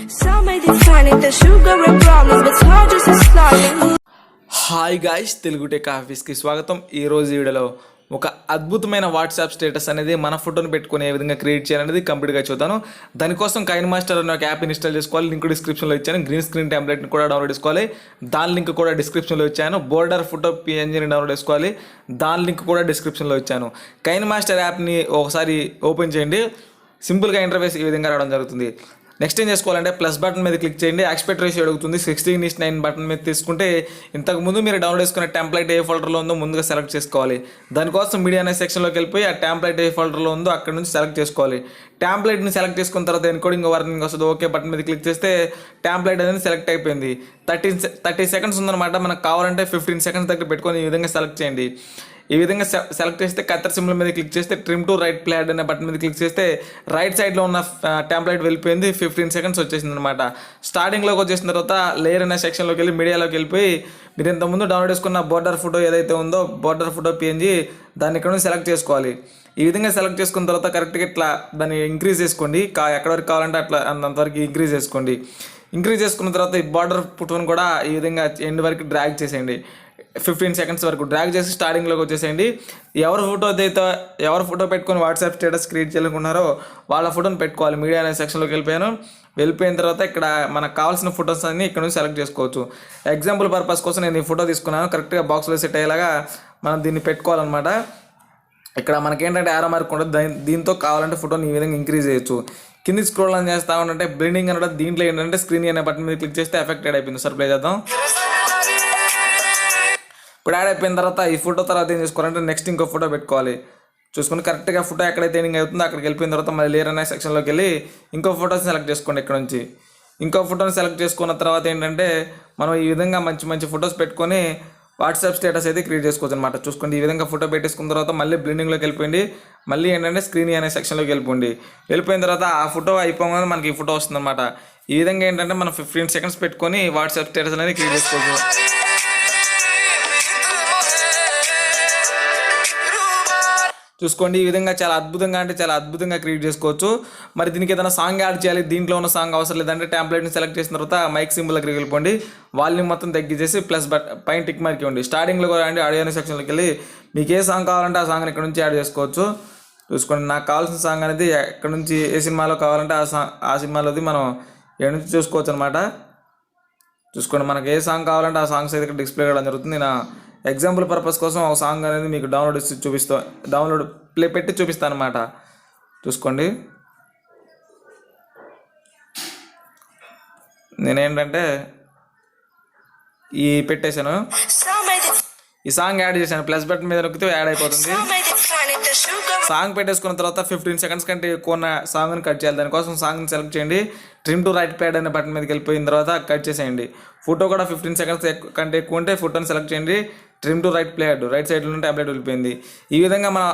Some may define it the sugar and problems, but it's hard just to start. Hi guys, Telugu tech ఆఫీస్కి స్వాగతం. ఈరోజు వీడియోలో ఒక అద్భుతమైన వాట్సాప్ స్టేటస్ అనేది మన ఫోటోని పెట్టుకుని ఏ విధంగా క్రియేట్ చేయాలనేది కంప్లీట్గా చూద్దాను. దానికోసం కైన్మాస్టర్ అనే ఒక యాప్ ఇన్స్టాల్ చేసుకోవాలి. లింక్ డిస్క్రిప్షన్లో ఇచ్చాను. గ్రీన్ స్క్రీన్ టెంప్లెట్ని కూడా డౌన్లోడ్ చేసుకోవాలి. దాని లింక్ కూడా డిస్క్రిప్షన్లో ఇచ్చాను. బోర్డర్ ఫోటో పిఎన్జీని డౌన్లోడ్ చేసుకోవాలి. దాని లింక్ కూడా డిస్క్రిప్షన్లో ఇచ్చాను. కైన్మాస్టర్ యాప్ని ఒకసారి ఓపెన్ చేయండి. సింపుల్గా ఇంటర్ఫేస్ ఈ విధంగా రావడం జరుగుతుంది. నెక్స్ట్ ఏం చేసుకోవాలంటే ప్లస్ బటన్ మీద క్లిక్ చేయండి. ఆస్పెక్ట్ రేషియో అడుగుతుంది. 16:9 బటన్ మీద తీసుకుంటే ఇంతకుముందు మీరు డౌన్లోడ్ చేసుకున్న టెంప్లెట్ ఏ ఫోల్డర్లో ఉందో ముందుగా సెలెక్ట్ చేసుకోవాలి. దానికోసం మీడియా అనే సెక్షన్లోకి వెళ్ళిపోయి ఆ టెంప్లెట్ ఏ ఫోల్డర్లో ఉందో అక్కడ నుంచి సెలెక్ట్ చేసుకోవాలి. టెంప్లెట్ని సెలెక్ట్ చేసుకున్న తర్వాత ఎన్కోడింగ్ వార్నింగ్ వస్తుంది. ఓకే బటన్ మీద క్లిక్ చేస్తే టెంప్లెట్ అనేది సెలెక్ట్ అయిపోయింది. 30 సెకండ్స్ ఉందన్నమాట. మనకు కావాలంటే 15 సెకండ్స్ దగ్గర పెట్టుకొని ఈ విధంగా సెలెక్ట్ చేయండి. ఈ విధంగా సెలెక్ట్ చేస్తే కత్తెర సింబల్ మీద క్లిక్ చేస్తే ట్రిమ్ టు రైట్ ప్లేడ్ అనే బటన్ మీద క్లిక్ చేస్తే రైట్ సైడ్లో ఉన్న టెంప్లెట్ వెళ్ళిపోయింది. 15 సెకండ్స్ వచ్చేసింది అనమాట. స్టార్టింగ్లోకి వచ్చేసిన తర్వాత లేయర్ అనే సెక్షన్లోకి వెళ్ళి మీడియాలోకి వెళ్ళిపోయి మీరు ఇంతకుముందు డౌన్లోడ్ చేసుకున్న బోర్డర్ ఫోటో ఏదైతే ఉందో బోర్డర్ ఫోటో పిఎన్జీ దాన్ని ఇక్కడ నుంచి సెలెక్ట్ చేసుకోవాలి. ఈ విధంగా సెలెక్ట్ చేసుకున్న తర్వాత కరెక్ట్గా ఇట్లా దాన్ని ఇంక్రీజ్ చేసుకోండి. ఎక్కడ వరకు కావాలంటే అట్లా అంతవరకు ఇంక్రీజ్ చేసుకోండి. ఇంక్రీజ్ చేసుకున్న తర్వాత ఈ బార్డర్ ఫోటోని కూడా ఈ విధంగా ఎండ్ వరకు డ్రాగ్ చేసేయండి. 15 సెకండ్స్ వరకు డ్రాగ్ చేసి స్టార్టింగ్లోకి వచ్చేసేయండి. ఎవరు ఫోటో పెట్టుకొని వాట్సాప్ స్టేటస్ క్రియేట్ చేయాలనుకున్నారో వాళ్ళ ఫోటోని పెట్టుకోవాలి. మీడియా అనే సెక్షన్లోకి వెళ్ళిపోయిన తర్వాత ఇక్కడ మనకు కావాల్సిన ఫోటోస్ అన్ని ఇక్కడ నుంచి సెలెక్ట్ చేసుకోవచ్చు. ఎగ్జాంపుల్ పర్పస్ కోసం నేను ఈ ఫోటో తీసుకున్నాను. కరెక్ట్గా బాక్స్లో సెట్ అయ్యేలాగా మనం దీన్ని పెట్టుకోవాలన్నమాట. ఇక్కడ మనకేంటంటే ఆరో మార్క్ ఉంటుంది. దీంతో కావాలంటే ఫోటోని ఈ విధంగా ఇంక్రీజ్ చేయొచ్చు. కింది స్క్రోల్ అని చేస్తా ఉంటే బ్లెండింగ్ అనడం దీంట్లో ఏంటంటే స్క్రీన్ అనే బటన్ మీద క్లిక్ చేస్తే ఎఫెక్టెడ్ అయిపోయింది. సార్ ప్లే చేద్దాం. ఇప్పుడు యాడ్ అయిపోయిన తర్వాత ఈ ఫోటో తర్వాత ఏం చేసుకోవాలంటే నెక్స్ట్ ఇంకో ఫోటో పెట్టుకోవాలి. చూసుకుని కరెక్ట్గా ఫోటో ఎక్కడైతే ఎండింగ్ అవుతుందో అక్కడికి వెళ్ళిపోయిన తర్వాత మళ్ళీ లేయర్ అనే సెక్షన్లోకి వెళ్ళి ఇంకో ఫోటోని సెలెక్ట్ చేసుకోండి. ఇక్కడ నుంచి ఇంకో ఫోటోని సెలెక్ట్ చేసుకున్న తర్వాత ఏంటంటే మనం ఈ విధంగా మంచి ఫొటోస్ పెట్టుకొని వాట్సాప్ స్టేటస్ అయితే క్రియేట్ చేసుకోవచ్చు అనమాట. చూసుకోండి ఈ విధంగా ఫోటో పెట్టేసుకున్న తర్వాత మళ్ళీ బ్లెండింగ్లోకి వెళ్ళిపోయింది. మళ్ళీ ఏంటంటే స్క్రీన్ అనే సెక్షన్లోకి వెళ్ళిపోయిన తర్వాత ఆ ఫోటో అయిపోగానే మనకి ఈ ఫోటో వస్తుంది అనమాట. ఈ విధంగా ఏంటంటే మనం 15 సెకండ్స్ పెట్టుకొని వాట్సాప్ స్టేటస్ అనేది క్రియేట్ చేసుకోవచ్చు. చూసుకోండి ఈ విధంగా చాలా అద్భుతంగా క్రియేట్ చేసుకోవచ్చు. మరి దీనికి ఏదైనా సాంగ్ యాడ్ చేయాలి, దీంట్లో ఉన్న సాంగ్ అవసరం లేదంటే టెంప్లెట్ని సెలెక్ట్ చేసిన తర్వాత మైక్ సింబల్ దగ్గరికి వెళ్ళిపోండి. వాల్యూమ్ మొత్తం తగ్గించేసి ప్లస్ పైన టిక్ మార్క్ ఇవ్వండి. స్టార్టింగ్లో కూడా అండి ఆడియో సెక్షన్లోకి వెళ్ళి మీకు ఏ సాంగ్ కావాలంటే ఆ సాంగ్ని ఇక్కడ నుంచి యాడ్ చేసుకోవచ్చు. చూసుకోండి నాకు కావాల్సిన సాంగ్ అనేది ఎక్కడ నుంచి ఏ సినిమాలో కావాలంటే ఆ సినిమాలోది మనం ఎక్కడి నుంచి చూసుకోవచ్చు అనమాట. చూసుకోండి మనకి ఏ సాంగ్ కావాలంటే ఆ సాంగ్స్ అయితే ఇక్కడ డిస్ప్లే చేయడం జరుగుతుంది. నా ఎగ్జాంపుల్ పర్పస్ కోసం ఒక సాంగ్ అనేది మీకు డౌన్లోడ్ ప్లే పెట్టి చూపిస్తాను అనమాట. చూసుకోండి నేనేంటంటే పెట్టేశాను. ఈ సాంగ్ యాడ్ చేశాను. ప్లస్ బటన్ మీద నొక్కితే యాడ్ అయిపోతుంది. సాంగ్ పెట్టేసుకున్న తర్వాత 15 సెకండ్స్ కంటే ఎక్కువ ఉన్న సాంగ్ని కట్ చేయాలి. దానికోసం సాంగ్ని సెలెక్ట్ చేయండి. ట్రిమ్ టు రైట్ ప్లేడ్ అనే బటన్ మీదకి వెళ్ళిపోయిన తర్వాత కట్ చేసేయండి. ఫోటో కూడా 15 సెకండ్స్ కంటే ఎక్కువ ఉంటే ఫోటోని సెలెక్ట్ చేయండి. Trim to right played right సైడ్లో ఉన్న ట్యాబ్లెట్ వెళ్ళిపోయింది. ఈ విధంగా మన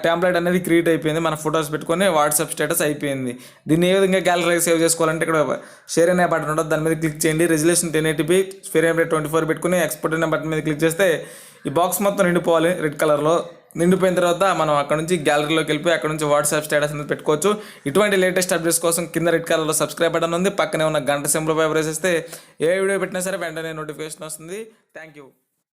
ట్యాబ్లెట్ అనేది క్రియేట్ అయిపోయింది. మన ఫోటోస్ పెట్టుకొని వాట్సాప్ స్టేటస్ అయిపోయింది. దీన్ని ఏ విధంగా గ్యాలరీ సేవ్ చేసుకోవాలంటే ఇక్కడ షేర్ అనే బటన్ ఉంటుంది. దాని మీద క్లిక్ చేయండి. రెజల్యూషన్ 1080p ఫ్రేమ్ రేట్ 24 పెట్టుకుని ఎక్స్పోర్ట్ అనే బటన్ మీద క్లిక్ చేస్తే ఈ బాక్స్ మొత్తం నిండిపోవాలి. రెడ్ కలర్లో నిండిపోయిన తర్వాత మనం అక్కడ నుంచి గ్యాలరీలోకి వెళ్ళిపోయి అక్కడ నుంచి వాట్సాప్ స్టేటస్ అనేది పెట్టుకోవచ్చు. ఇటువంటి లేటెస్ట్ అప్డేట్స్ కోసం కింద రెడ్ కలర్లో సబ్స్క్రైబ్ బటన్ ఉంది. పక్కనే ఉన్న గంట సింబల్ పై ప్రెస్ చేస్తే ఏ వీడియో పెట్టినా సరే వెంటనే నోటిఫికేషన్ వస్తుంది. Thank you.